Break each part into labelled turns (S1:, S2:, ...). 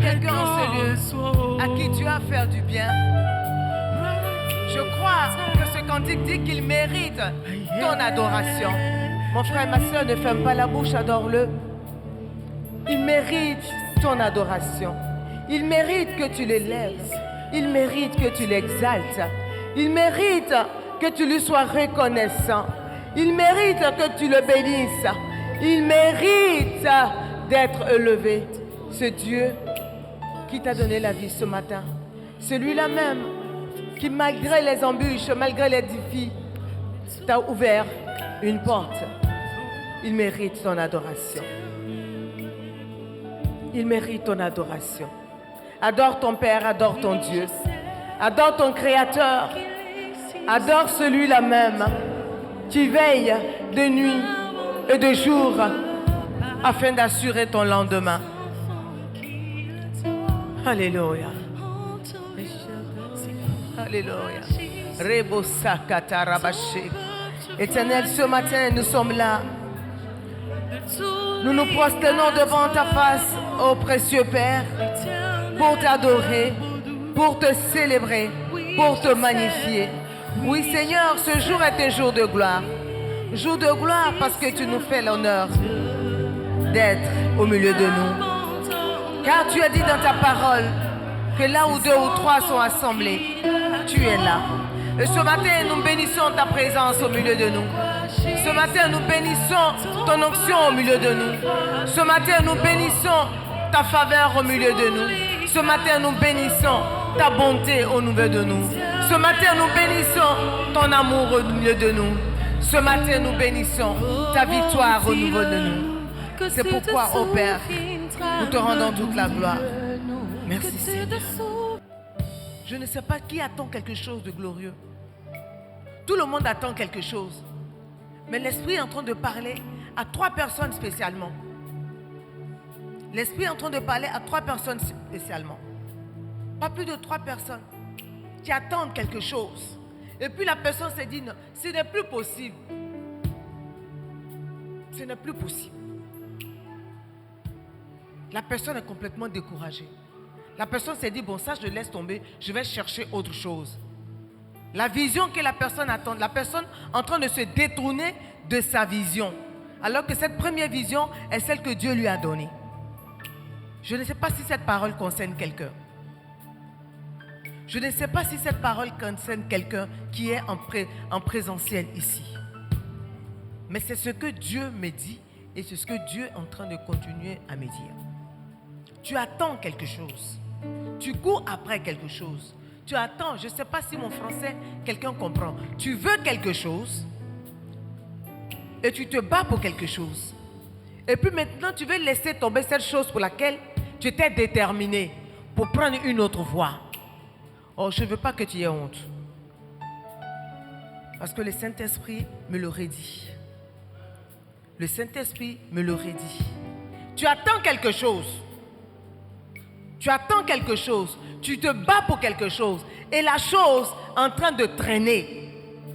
S1: quelqu'un en ce lieu à qui tu as fait du bien. Je crois que ce cantique dit qu'il mérite ton adoration. Mon frère et ma soeur, ne ferme pas la bouche, adore-le. Il mérite ton adoration. Il mérite que tu l'élèves. Il mérite que tu l'exaltes. Il mérite que tu lui sois reconnaissant. Il mérite que tu le bénisses. Il mérite d'être élevé. Ce Dieu qui t'a donné la vie ce matin, celui-là même qui, malgré les embûches, malgré les défis, t'a ouvert une porte. Il mérite ton adoration. Il mérite ton adoration. Adore ton Père, adore ton Dieu. Adore ton Créateur. Adore celui-là même qui veille de nuit et de jour afin d'assurer ton lendemain. Alléluia. Alléluia. Éternel, ce matin, nous sommes là. Nous nous prosternons devant ta face, ô précieux Père, pour t'adorer, pour te célébrer, pour te magnifier. Oui, Seigneur, ce jour est un jour de gloire. Jour de gloire parce que tu nous fais l'honneur d'être au milieu de nous. Car tu as dit dans ta parole que là où 2 ou 3 sont assemblés, tu es là. Et ce matin, nous bénissons ta présence au milieu de nous. Ce matin, nous bénissons ton onction au milieu de nous. Ce matin, nous bénissons ta faveur au milieu de nous. Ce matin, nous bénissons ta bonté au milieu de nous. Ce matin, nous bénissons ton amour au milieu de nous. Ce matin, nous bénissons ta victoire au niveau de nous. C'est pourquoi, ô Père, nous te rendons toute la gloire. Merci, Seigneur. Je ne sais pas qui attend quelque chose de glorieux. Tout le monde attend quelque chose. Mais l'Esprit est en train de parler à 3 personnes spécialement. L'Esprit est en train de parler à 3 personnes spécialement. Pas plus de 3 personnes qui attendent quelque chose. Et puis la personne s'est dit, non, ce n'est plus possible. Ce n'est plus possible. La personne est complètement découragée. La personne s'est dit, bon, ça je laisse tomber, je vais chercher autre chose. La vision que la personne attend, la personne en train de se détourner de sa vision. Alors que cette première vision est celle que Dieu lui a donnée. Je ne sais pas si cette parole concerne quelqu'un. Je ne sais pas si cette parole concerne quelqu'un qui est en présentiel ici. Mais c'est ce que Dieu me dit et c'est ce que Dieu est en train de continuer à me dire. Tu attends quelque chose. Tu cours après quelque chose. Tu attends, je ne sais pas si mon français, quelqu'un comprend. Tu veux quelque chose et tu te bats pour quelque chose. Et puis maintenant, tu veux laisser tomber cette chose pour laquelle tu étais déterminé pour prendre une autre voie. Oh, je ne veux pas que tu aies honte. Parce que le Saint-Esprit me l'aurait dit. Le Saint-Esprit me l'aurait dit. Tu attends quelque chose. Tu attends quelque chose. Tu te bats pour quelque chose. Et la chose est en train de traîner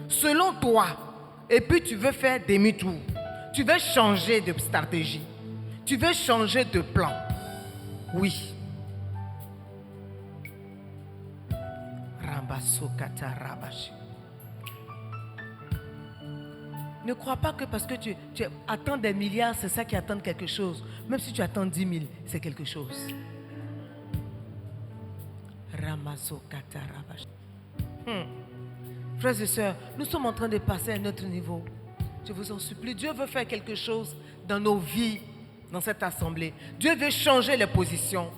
S1: selon toi. Et puis tu veux faire demi-tour. Tu veux changer de stratégie. Tu veux changer de plan. Oui. Ne crois pas que parce que tu attends des milliards, c'est ça qui attend quelque chose. Même si tu attends 10 000, c'est quelque chose. Frères et sœurs, nous sommes en train de passer à un autre niveau. Je vous en supplie, Dieu veut faire quelque chose dans nos vies, dans cette assemblée. Dieu veut changer les positions.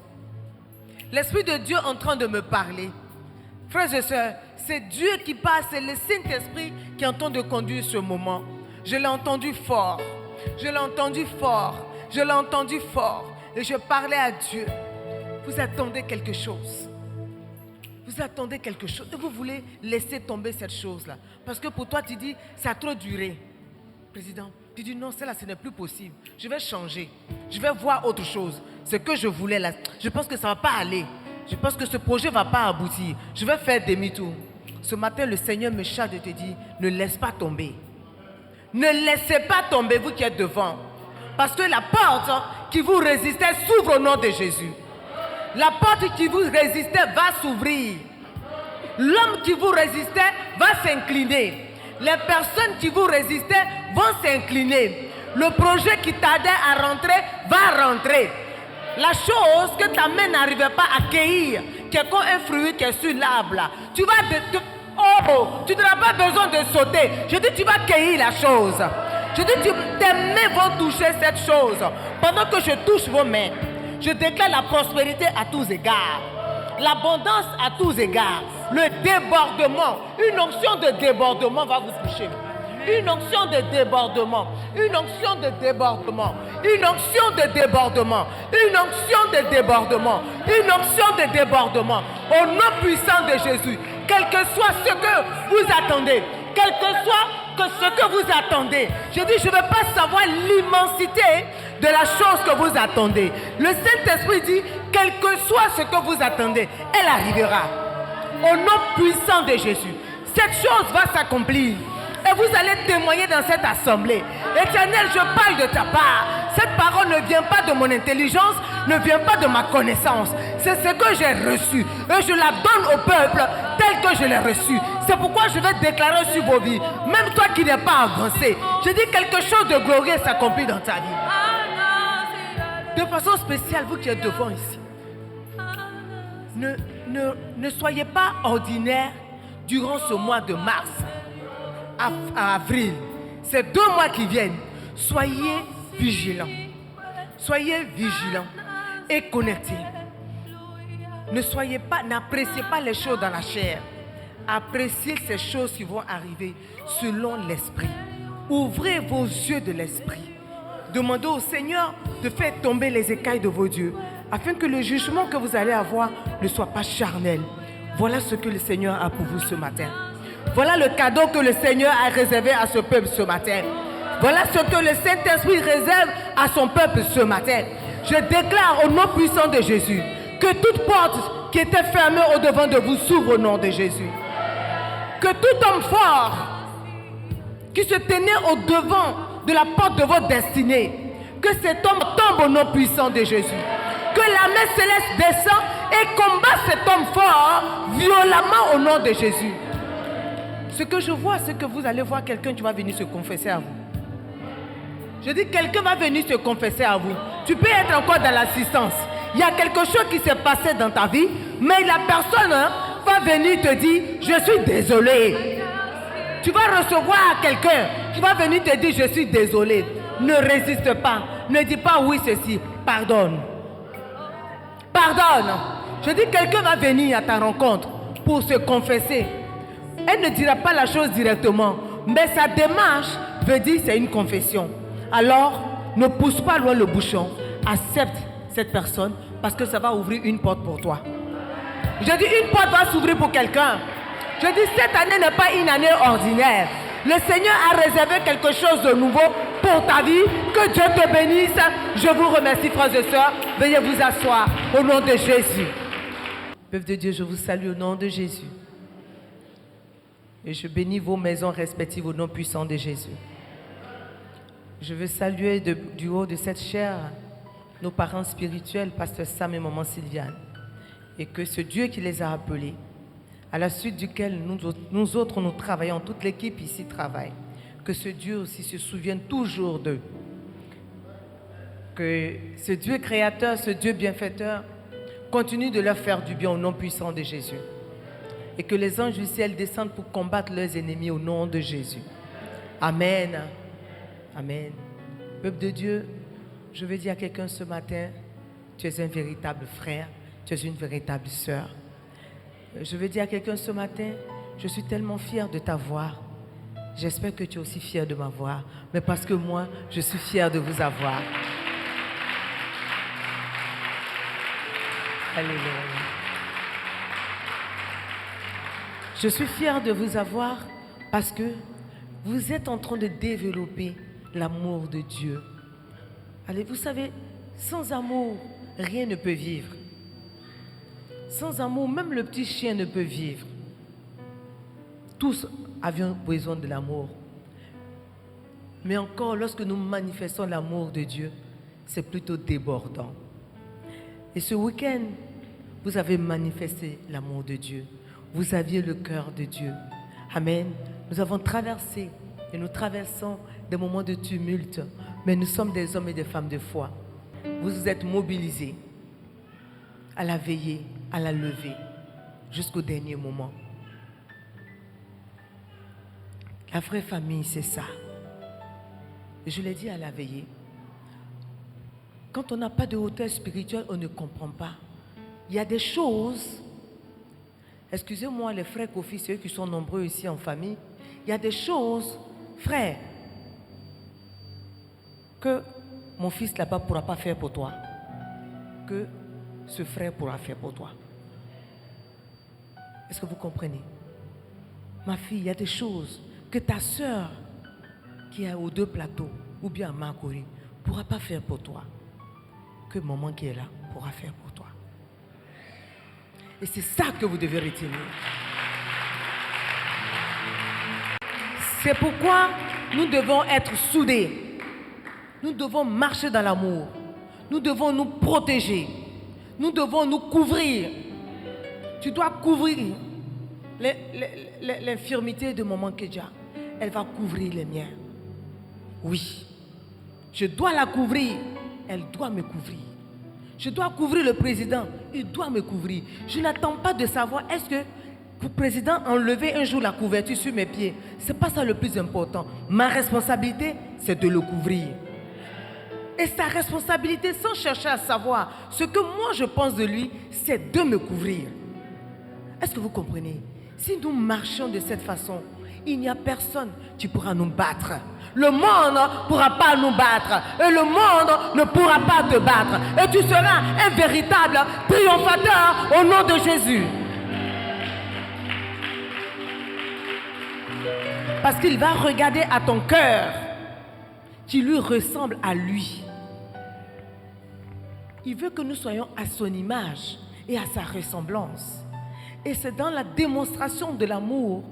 S1: L'Esprit de Dieu est en train de me parler. Frères et sœurs, c'est Dieu qui passe, c'est le Saint-Esprit qui est en train de conduire ce moment. Je l'ai entendu fort. Je l'ai entendu fort. Je l'ai entendu fort. Et je parlais à Dieu. Vous attendez quelque chose. Vous attendez quelque chose et vous voulez laisser tomber cette chose-là. Parce que pour toi, tu dis, ça a trop duré. Président, tu dis non, celle-là, ce n'est plus possible. Je vais changer. Je vais voir autre chose. Ce que je voulais là, je pense que ça ne va pas aller. Je pense que ce projet ne va pas aboutir. Je vais faire demi-tour. Ce matin, le Seigneur me charge de te dire, ne laisse pas tomber. Ne laissez pas tomber, vous qui êtes devant. Parce que la porte qui vous résistait s'ouvre au nom de Jésus. La porte qui vous résistait va s'ouvrir. L'homme qui vous résistait va s'incliner. Les personnes qui vous résistaient vont s'incliner. Le projet qui tardait à rentrer va rentrer. La chose que ta main n'arrivait pas à cueillir, qui est comme un fruit qui est sur l'arbre là, tu n'auras pas besoin de sauter. Je dis, tu vas cueillir la chose. Je dis, tes mains vont toucher cette chose. Pendant que je touche vos mains, je déclare la prospérité à tous égards, l'abondance à tous égards, le débordement. Une onction de débordement va vous toucher. Une onction de débordement, une onction de débordement, une onction de débordement, une onction de débordement, une onction de débordement. Au nom puissant de Jésus, quel que soit ce que vous attendez, quel que soit ce que vous attendez, je dis, je ne veux pas savoir l'immensité de la chose que vous attendez. Le Saint-Esprit dit, quel que soit ce que vous attendez, elle arrivera. Au nom puissant de Jésus, cette chose va s'accomplir. Et vous allez témoigner dans cette assemblée. Éternel, je parle de ta part. Cette parole ne vient pas de mon intelligence, ne vient pas de ma connaissance. C'est ce que j'ai reçu. Et je la donne au peuple tel que je l'ai reçu. C'est pourquoi je vais déclarer sur vos vies. Même toi qui n'es pas avancé, je dis quelque chose de glorieux s'accomplit dans ta vie. De façon spéciale, vous qui êtes devant ici, ne soyez pas ordinaire durant ce mois de mars. À avril, ces 2 mois qui viennent, soyez vigilants. Soyez vigilants et connectés. N'appréciez pas les choses dans la chair. Appréciez ces choses qui vont arriver selon l'esprit. Ouvrez vos yeux de l'esprit. Demandez au Seigneur de faire tomber les écailles de vos dieux, afin que le jugement que vous allez avoir ne soit pas charnel. Voilà ce que le Seigneur a pour vous ce matin. Voilà le cadeau que le Seigneur a réservé à ce peuple ce matin. Voilà ce que le Saint-Esprit réserve à son peuple ce matin. Je déclare au nom puissant de Jésus que toute porte qui était fermée au-devant de vous s'ouvre au nom de Jésus. Que tout homme fort qui se tenait au-devant de la porte de votre destinée, que cet homme tombe au nom puissant de Jésus. Que la main céleste descend et combat cet homme fort violemment au nom de Jésus. Ce que je vois, c'est que vous allez voir quelqu'un qui va venir se confesser à vous. Je dis, quelqu'un va venir se confesser à vous. Tu peux être encore dans l'assistance. Il y a quelque chose qui s'est passé dans ta vie, mais la personne va venir te dire, je suis désolé. Tu vas recevoir quelqu'un qui va venir te dire, je suis désolé. Ne résiste pas. Ne dis pas oui ceci. Pardonne. Pardonne. Je dis, quelqu'un va venir à ta rencontre pour se confesser. Elle ne dira pas la chose directement, mais sa démarche veut dire c'est une confession. Alors, ne pousse pas loin le bouchon. Accepte cette personne parce que ça va ouvrir une porte pour toi. Je dis, une porte va s'ouvrir pour quelqu'un. Je dis, cette année n'est pas une année ordinaire. Le Seigneur a réservé quelque chose de nouveau pour ta vie. Que Dieu te bénisse. Je vous remercie, frères et sœurs. Veuillez vous asseoir au nom de Jésus. Peuple de Dieu, je vous salue au nom de Jésus. Et je bénis vos maisons respectives au nom puissant de Jésus. Je veux saluer du haut de cette chair nos parents spirituels, Pasteur Sam et Maman Sylviane. Et que ce Dieu qui les a appelés, à la suite duquel nous autres nous travaillons, toute l'équipe ici travaille, que ce Dieu aussi se souvienne toujours d'eux. Que ce Dieu créateur, ce Dieu bienfaiteur, continue de leur faire du bien au nom puissant de Jésus. Et que les anges du ciel descendent pour combattre leurs ennemis au nom de Jésus. Amen. Amen. Peuple de Dieu, je veux dire à quelqu'un ce matin, tu es un véritable frère, tu es une véritable sœur. Je veux dire à quelqu'un ce matin, je suis tellement fier de t'avoir. J'espère que tu es aussi fier de m'avoir, mais parce que moi, je suis fier de vous avoir. Alléluia. Je suis fier de vous avoir parce que vous êtes en train de développer l'amour de Dieu. Allez, vous savez, sans amour, rien ne peut vivre. Sans amour, même le petit chien ne peut vivre. Tous avions besoin de l'amour. Mais encore, lorsque nous manifestons l'amour de Dieu, c'est plutôt débordant. Et ce week-end, vous avez manifesté l'amour de Dieu. Vous aviez le cœur de Dieu. Amen. Nous avons traversé et nous traversons des moments de tumulte, mais nous sommes des hommes et des femmes de foi. Vous vous êtes mobilisés à la veillée, à la lever, jusqu'au dernier moment. La vraie famille, c'est ça. Je l'ai dit à la veillée. Quand on n'a pas de hauteur spirituelle, on ne comprend pas. Il y a des choses, excusez-moi les frères Kofi, ceux qui sont nombreux ici en famille, il y a des choses, frère, que mon fils là-bas ne pourra pas faire pour toi, que ce frère pourra faire pour toi. Est-ce que vous comprenez? Ma fille, il y a des choses que ta soeur qui est aux deux plateaux ou bien à Makori ne pourra pas faire pour toi, que maman qui est là pourra faire pour toi. Et c'est ça que vous devez retenir. C'est pourquoi nous devons être soudés. Nous devons marcher dans l'amour. Nous devons nous protéger. Nous devons nous couvrir. Tu dois couvrir l'infirmité de maman Kedja. Elle va couvrir les miens. Oui. Je dois la couvrir. Elle doit me couvrir. Je dois couvrir le président. Il doit me couvrir. Je n'attends pas de savoir est-ce que le président a enlevé un jour la couverture sur mes pieds. Ce n'est pas ça le plus important. Ma responsabilité, c'est de le couvrir. Et sa responsabilité, sans chercher à savoir ce que moi je pense de lui, c'est de me couvrir. Est-ce que vous comprenez? Si nous marchons de cette façon, il n'y a personne qui pourra nous battre. Le monde ne pourra pas nous battre. Et le monde ne pourra pas te battre. Et tu seras un véritable triomphateur au nom de Jésus. Parce qu'il va regarder à ton cœur qui lui ressemble à lui. Il veut que nous soyons à son image et à sa ressemblance. Et c'est dans la démonstration de l'amour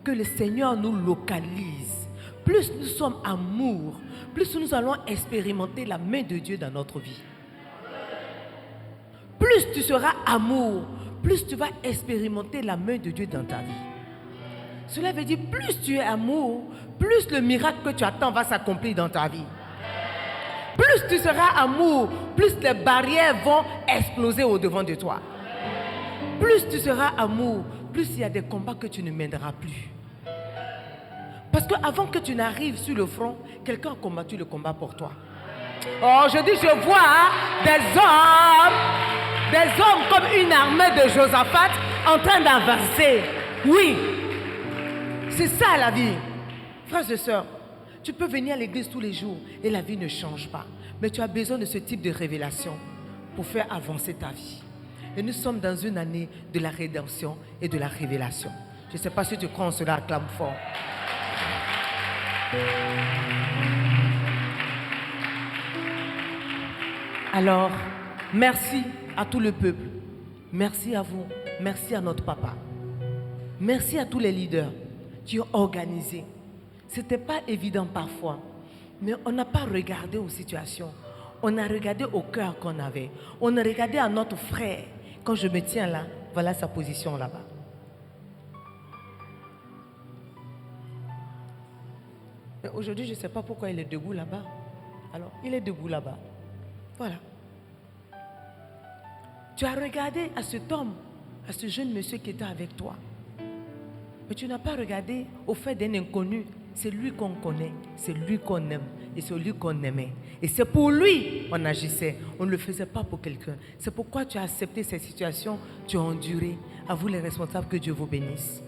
S1: que le Seigneur nous localise. Plus nous sommes amour, plus nous allons expérimenter la main de Dieu dans notre vie. Plus tu seras amour, plus tu vas expérimenter la main de Dieu dans ta vie. Cela veut dire plus tu es amour, plus le miracle que tu attends va s'accomplir dans ta vie. Plus tu seras amour, plus les barrières vont exploser au-devant de toi. Plus tu seras amour, plus il y a des combats que tu ne mèneras plus. Parce qu'avant que tu n'arrives sur le front, quelqu'un a combattu le combat pour toi. Oh, je dis, je vois des hommes comme une armée de Josaphat en train d'avancer. Oui, c'est ça la vie. Frères et sœurs, tu peux venir à l'église tous les jours et la vie ne change pas. Mais tu as besoin de ce type de révélation pour faire avancer ta vie. Et nous sommes dans une année de la rédemption et de la révélation. Je ne sais pas si tu crois en cela, acclame fort. Alors, merci à tout le peuple. Merci à vous. Merci à notre papa. Merci à tous les leaders qui ont organisé. Ce n'était pas évident parfois, mais on n'a pas regardé aux situations. On a regardé au cœur qu'on avait. On a regardé à notre frère. Quand je me tiens là, voilà sa position là-bas. Mais aujourd'hui, je ne sais pas pourquoi il est debout là-bas. Alors, il est debout là-bas. Voilà. Tu as regardé à cet homme, à ce jeune monsieur qui était avec toi. Mais tu n'as pas regardé au fait d'un inconnu. C'est lui qu'on connaît, c'est lui qu'on aime et c'est lui qu'on aimait. Et c'est pour lui qu'on agissait. On ne le faisait pas pour quelqu'un. C'est pourquoi tu as accepté cette situation, tu as enduré. À vous les responsables, que Dieu vous bénisse.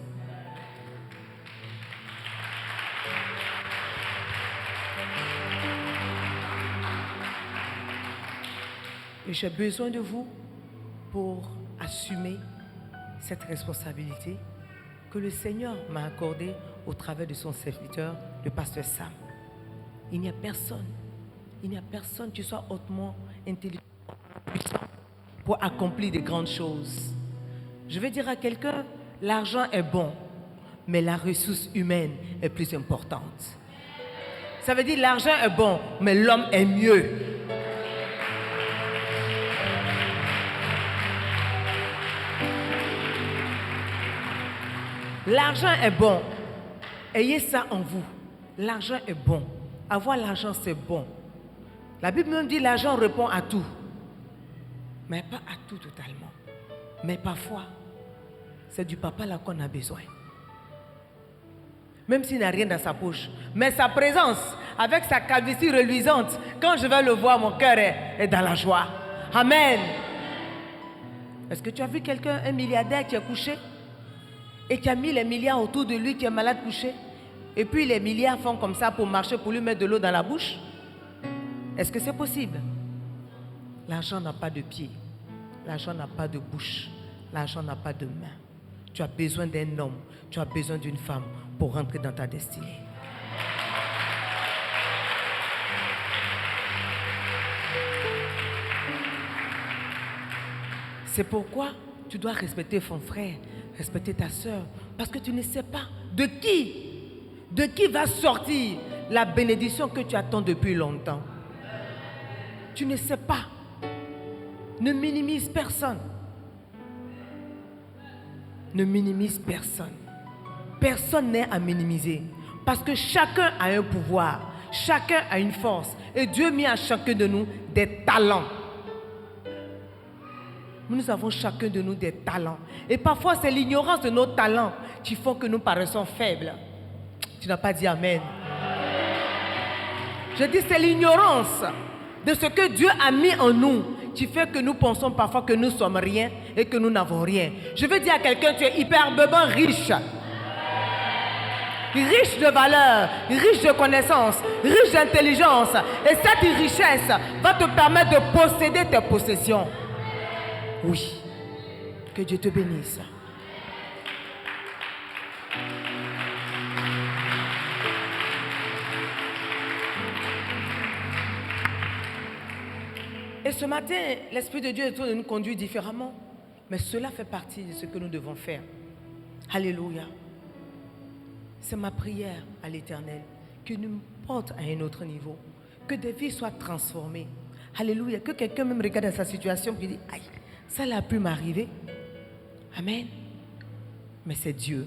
S1: Et j'ai besoin de vous pour assumer cette responsabilité que le Seigneur m'a accordée au travers de son serviteur, le pasteur Sam. Il n'y a personne qui soit hautement intelligent pour accomplir de grandes choses. Je vais dire à quelqu'un, l'argent est bon, mais la ressource humaine est plus importante. Ça veut dire l'argent est bon, mais l'homme est mieux. L'argent est bon. Ayez ça en vous. L'argent est bon. Avoir l'argent, c'est bon. La Bible même dit l'argent répond à tout. Mais pas à tout totalement. Mais parfois, c'est du papa là qu'on a besoin. Même s'il n'a rien dans sa poche. Mais sa présence, avec sa calvitie reluisante, quand je vais le voir, mon cœur est dans la joie. Amen. Est-ce que tu as vu quelqu'un, un milliardaire qui est couché et qui a mis les milliards autour de lui, qui est malade couché? Et puis les milliards font comme ça pour marcher, pour lui mettre de l'eau dans la bouche? Est-ce que c'est possible? L'argent n'a pas de pied. L'argent n'a pas de bouche. L'argent n'a pas de main. Tu as besoin d'un homme. Tu as besoin d'une femme pour rentrer dans ta destinée. C'est pourquoi tu dois respecter ton frère, respecter ta soeur, parce que tu ne sais pas de qui va sortir la bénédiction que tu attends depuis longtemps. Tu ne sais pas. Ne minimise personne. Ne minimise personne. Personne n'est à minimiser. Parce que chacun a un pouvoir. Chacun a une force. Et Dieu a mis à chacun de nous des talents. Nous avons chacun de nous des talents. Et parfois, c'est l'ignorance de nos talents qui font que nous paraissons faibles. Tu n'as pas dit Amen. Je dis, c'est l'ignorance de ce que Dieu a mis en nous qui fait que nous pensons parfois que nous sommes rien et que nous n'avons rien. Je veux dire à quelqu'un, tu es hyperbement riche. Riche de valeur, riche de connaissances, riche d'intelligence. Et cette richesse va te permettre de posséder tes possessions. Oui. Que Dieu te bénisse. Et ce matin, l'Esprit de Dieu est en train de nous conduire différemment. Mais cela fait partie de ce que nous devons faire. Alléluia. C'est ma prière à l'Éternel qu'il nous porte à un autre niveau. Que des vies soient transformées. Alléluia. Que quelqu'un même regarde sa situation et dit, aïe, ça l'a pu m'arriver. Amen. Mais c'est Dieu.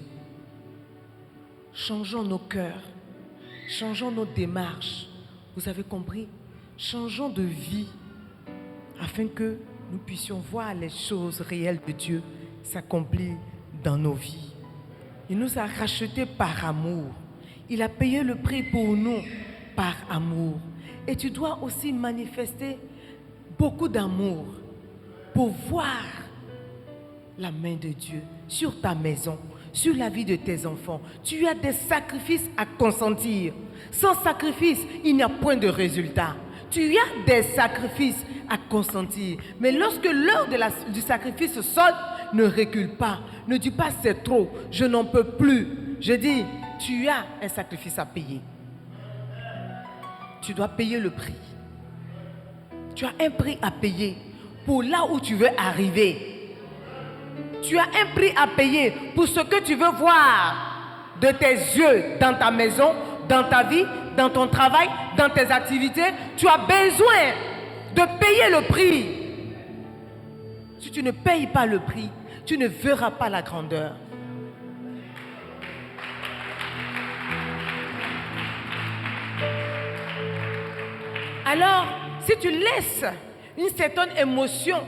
S1: Changeons nos cœurs. Changeons nos démarches. Vous avez compris? Changeons de vie afin que nous puissions voir les choses réelles de Dieu s'accomplir dans nos vies. Il nous a rachetés par amour. Il a payé le prix pour nous par amour. Et tu dois aussi manifester beaucoup d'amour pour voir la main de Dieu sur ta maison, sur la vie de tes enfants. Tu as des sacrifices à consentir. Sans sacrifice, il n'y a point de résultat. Tu as des sacrifices à consentir. Mais lorsque l'heure du sacrifice sonne, ne recule pas. Ne dis pas c'est trop, je n'en peux plus. Je dis, tu as un sacrifice à payer. Tu dois payer le prix. Tu as un prix à payer pour là où tu veux arriver. Tu as un prix à payer pour ce que tu veux voir de tes yeux dans ta maison, dans ta vie, dans ton travail, dans tes activités. Tu as besoin de payer le prix. Si tu ne payes pas le prix, tu ne verras pas la grandeur. Alors, si tu laisses une certaine émotion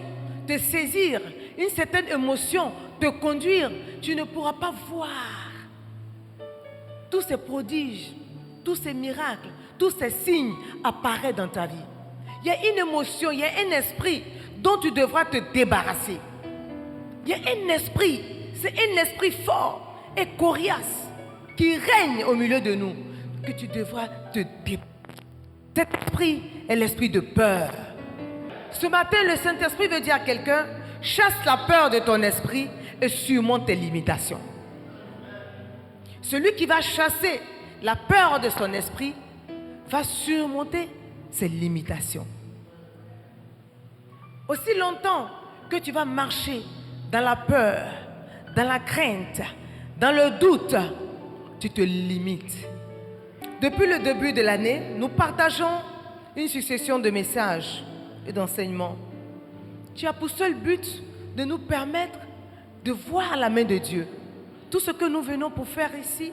S1: te saisir, une certaine émotion te conduire, tu ne pourras pas voir tous ces prodiges, tous ces miracles, tous ces signes apparaître dans ta vie. Il y a une émotion, il y a un esprit dont tu devras te débarrasser. Il y a un esprit, c'est un esprit fort et coriace qui règne au milieu de nous, que tu devras te débarrasser. Cet esprit est l'esprit de peur. Ce matin, le Saint-Esprit veut dire à quelqu'un, chasse la peur de ton esprit et surmonte tes limitations. Celui qui va chasser la peur de son esprit va surmonter ses limitations. Aussi longtemps que tu vas marcher dans la peur, dans la crainte, dans le doute, tu te limites. Depuis le début de l'année, nous partageons une succession de messages et d'enseignements qui a pour seul but de nous permettre de voir la main de Dieu Tout ce que nous venons pour faire ici,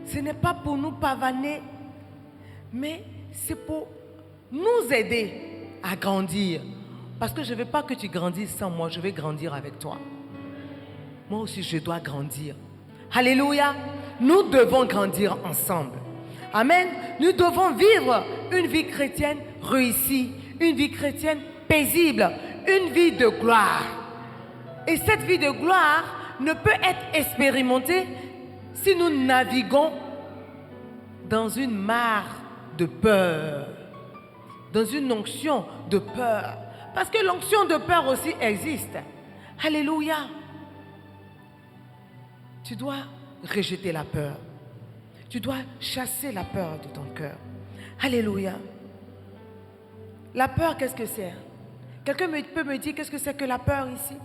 S1: ce n'est pas pour nous pavaner, mais c'est pour nous aider à grandir. Parce que je ne veux pas que tu grandisses sans moi, je vais grandir avec toi. Moi aussi, je dois grandir. Alléluia. Nous devons grandir ensemble. Amen. Nous devons vivre une vie chrétienne réussie, une vie chrétienne paisible, une vie de gloire. Et cette vie de gloire ne peut être expérimentée si nous naviguons dans une mare de peur, dans une onction de peur. Parce que l'onction de peur aussi existe. Alléluia. Tu dois rejeter la peur. Tu dois chasser la peur de ton cœur. Alléluia. La peur, qu'est-ce que c'est? Quelqu'un peut me dire qu'est-ce que c'est que la peur ici?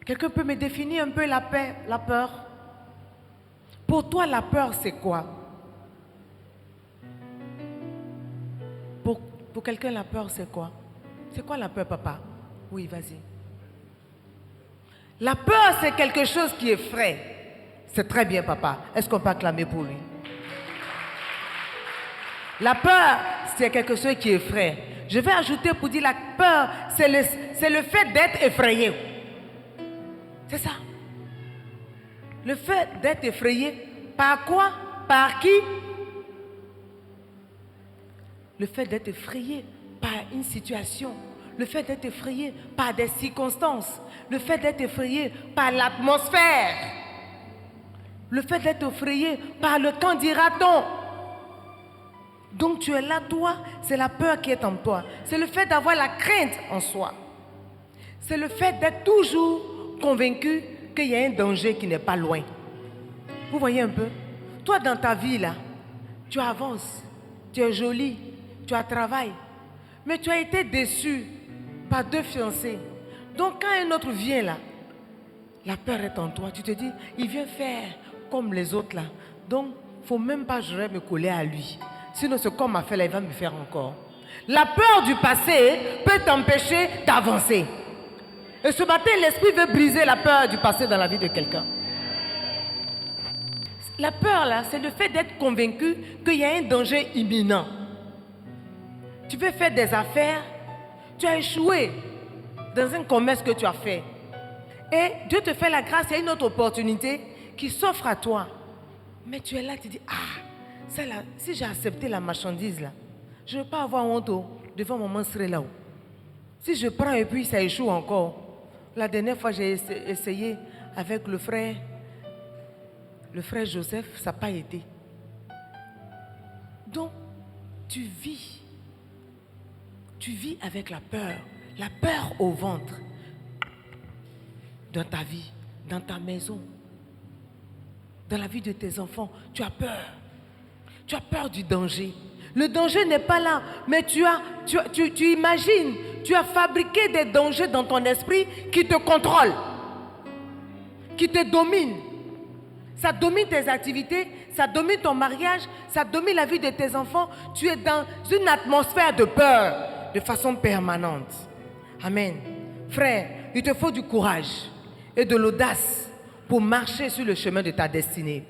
S1: Quelqu'un peut me définir un peu la peur? Pour toi, la peur, c'est quoi? Pour quelqu'un, la peur, c'est quoi? C'est quoi la peur, papa? Oui, vas-y. La peur, c'est quelque chose qui effraie. C'est très bien, papa. Est-ce qu'on peut acclamer pour lui? La peur, c'est quelque chose qui effraie. Je vais ajouter pour dire la peur, c'est le fait d'être effrayé. C'est ça. Le fait d'être effrayé. Par quoi? Par qui? Le fait d'être effrayé par une situation. Le fait d'être effrayé par des circonstances. Le fait d'être effrayé par l'atmosphère. Le fait d'être effrayé par le qu'en dira-t-on. Donc tu es là, toi, c'est la peur qui est en toi. C'est le fait d'avoir la crainte en soi. C'est le fait d'être toujours convaincu qu'il y a un danger qui n'est pas loin. Vous voyez un peu? Toi, dans ta vie, là, tu avances, tu es jolie, tu as travail, mais tu as été déçu par 2 fiancés. Donc quand un autre vient là, la peur est en toi. Tu te dis, il vient faire comme les autres là. Donc, il ne faut même pas je vais me coller à lui. Sinon, ce qu'on m'a fait là, il va me faire encore. La peur du passé peut t'empêcher d'avancer. Et ce matin, l'esprit veut briser la peur du passé dans la vie de quelqu'un. La peur là, c'est le fait d'être convaincu qu'il y a un danger imminent. Tu veux faire des affaires, tu as échoué dans un commerce que tu as fait. Et Dieu te fait la grâce, il y a une autre opportunité qui s'offre à toi. Mais tu es là, tu dis, ça là, si j'ai accepté la marchandise là, je ne veux pas avoir honte devant maman serait là-haut. Si je prends et puis ça échoue encore. La dernière fois, j'ai essayé avec le frère Joseph, ça n'a pas été. Donc, tu vis avec la peur au ventre, dans ta vie, dans ta maison, dans la vie de tes enfants. Tu as peur du danger. Le danger n'est pas là, mais tu imagines, tu as fabriqué des dangers dans ton esprit qui te contrôlent, qui te dominent. Ça domine tes activités, ça domine ton mariage, ça domine la vie de tes enfants. Tu es dans une atmosphère de peur de façon permanente. Amen. Frère, il te faut du courage et de l'audace pour marcher sur le chemin de ta destinée.